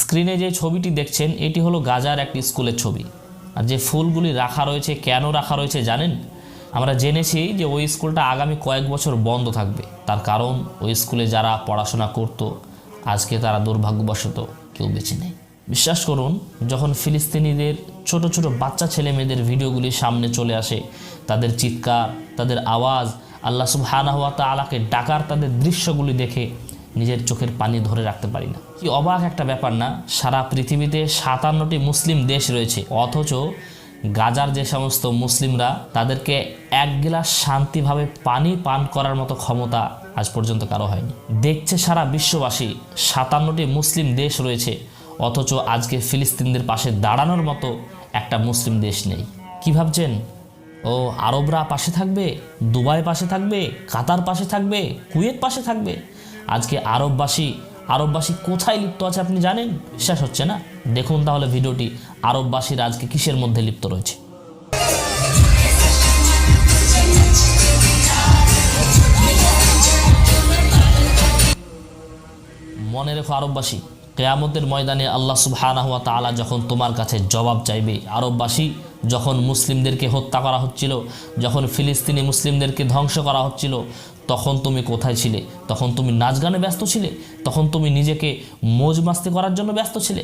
স্ক্রিনে যে ছবিটি দেখছেন এটি হলো গাজার একটি স্কুলের ছবি। আর যে ফুলগুলি রাখা রয়েছে, কেন রাখা রয়েছে জানেন? আমরা জেনেছি যে ওই স্কুলটা আগামী কয়েক বছর বন্ধ থাকবে। তার কারণ ওই স্কুলে যারা পড়াশোনা করত আজকে তারা দুর্ভাগ্যবশত কেউ বেঁচে নেই। বিশ্বাস করুন, যখন ফিলিস্তিনিদের ছোট ছোট বাচ্চা ছেলে মেয়েদের ভিডিওগুলি সামনে চলে আসে, তাদের চিৎকার, তাদের আওয়াজ, আল্লাহ সুবহানাহু ওয়া তাআলাকে ডাকার তাদের দৃশ্যগুলি দেখে নিজের চোখের পানি ধরে রাখতে পারি না। কি অবাক একটা ব্যাপার না? সারা পৃথিবীতে 57টি মুসলিম দেশ রয়েছে, অথচ গাজার যে সমস্ত মুসলিমরা তাদেরকে এক গ্লাস শান্তিভাবে পানি পান করার মতো ক্ষমতা আজ পর্যন্ত কারো হয়নি। দেখছে সারা বিশ্ববাসী 57টি মুসলিম দেশ রয়েছে, অথচ আজকে ফিলিস্তিনদের পাশে দাঁড়ানোর মতো একটা মুসলিম দেশ নেই। কি ভাবছেন? ও আরবরা পাশে থাকবে, দুবাই পাশে থাকবে, কাতার পাশে থাকবে, কুয়েত পাশে থাকবে? আজকে আরববাসী কোথায় লিপ্ত আছে আপনি জানেন? বিশ্বাস হচ্ছে না? দেখুন তাহলে ভিডিওটি, আরববাসীর আজকে কিসের মধ্যে লিপ্ত রয়েছে। মনে রেখো আরববাসী, কিয়ামতের ময়দানে আল্লাহ সুবহানাহু ওয়া তাআলা যখন তোমার কাছে জবাব চাইবে। আরববাসী, যখন মুসলিমদেরকে হত্যা করা হচ্ছিল, যখন ফিলিস্তিনি মুসলিমদেরকে ধ্বংস করা হচ্ছিল, তখন তুমি কোথায় ছিলে? তখন তুমি নাচ গানে ব্যস্ত ছিলে? তখন তুমি নিজেকে মौज মাস্তি করার জন্য ব্যস্ত ছিলে?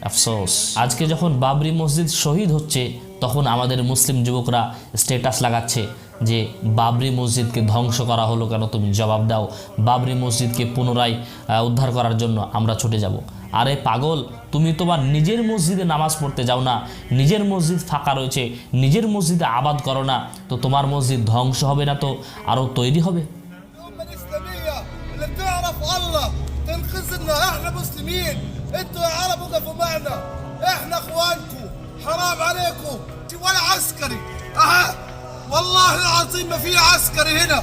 আফসোস, আজকে যখন বাবরি মসজিদ শহীদ হচ্ছে তখন আমাদের মুসলিম যুবকরা স্ট্যাটাস লাগাচ্ছে যে বাবরি মসজিদকে ধ্বংস করা হলো কেন, তুমি জবাব দাও। বাবরি মসজিদকে পুনরায় উদ্ধার করার জন্য আমরা ছুটে যাব। আরে পাগল, তুমি তোমার নিজের মসজিদে নামাজ পড়তে যাও না? নিজের মসজিদ ফাঁকা রয়েছে, নিজের মসজিদে আবাদ করো না? তো তোমার মসজিদ ধ্বংস হবে না তো আরও তৈরি হবে। انتوا يا عرب وقفوا معنا، احنا اخوانكم، حرام عليكم ولا عسكري، والله العظيم ما في عسكري هنا،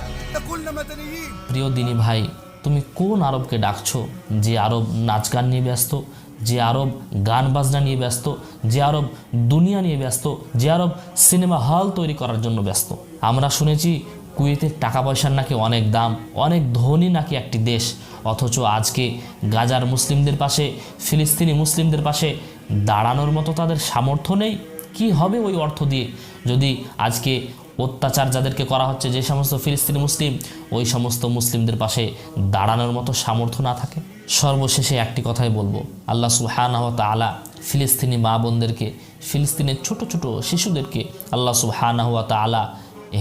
كلنا مدنيين। প্রিয় দিনী ভাই, তুমি কোন আরবকে ডাকছো? যে আরব নাচ গান নিয়ে ব্যস্ত, যে আরব গান বাজনা নিয়ে ব্যস্ত, যে আরব দুনিয়া নিয়ে ব্যস্ত, যে আরব সিনেমা হল তৈরি করার জন্য ব্যস্ত। আমরা শুনেছি কুয়েতের টাকা পয়সার নাকি অনেক দাম, অনেক ধনী নাকি একটি দেশ, অথচ আজকে গাজার মুসলিমদের পাশে, ফিলিস্তিনি মুসলিমদের পাশে দাঁড়ানোর মতো তাদের সামর্থ্য নেই। কি হবে ওই অর্থ দিয়ে যদি আজকে অত্যাচার যাদেরকে করা হচ্ছে, যে সমস্ত ফিলিস্তিনি মুসলিম, ওই সমস্ত মুসলিমদের পাশে দাঁড়ানোর মতো সামর্থ্য না থাকে? সর্বশেষে একটি কথাই বলবো, আল্লাহ সুবহানাহু ওয়া তাআলা ফিলিস্তিনি মা বোনদেরকে, ফিলিস্তিনের ছোট ছোট শিশুদেরকে আল্লাহ সুবহানাহু ওয়া তাআলা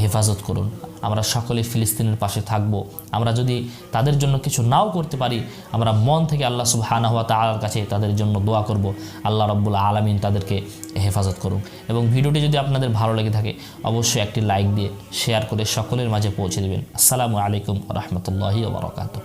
হেফাজত করুন। আমরা সকলে ফিলিস্তিনের পাশে থাকব। আমরা যদি তাদের জন্য কিছু নাও করতে পারি, আমরা মন থেকে আল্লাহ সুবহানাহু ওয়া তাআলার কাছে তাদের জন্য দোয়া করব, আল্লাহ রাব্বুল আলামিন তাদেরকে হেফাজত করুন। এবং ভিডিওটি যদি আপনাদের ভালো লেগে থাকে অবশ্যই একটি লাইক দিয়ে শেয়ার করে সকলের মাঝে পৌঁছে দেবেন। আসসালামু আলাইকুম ওয়া রাহমাতুল্লাহি ওয়া বারাকাতুহু।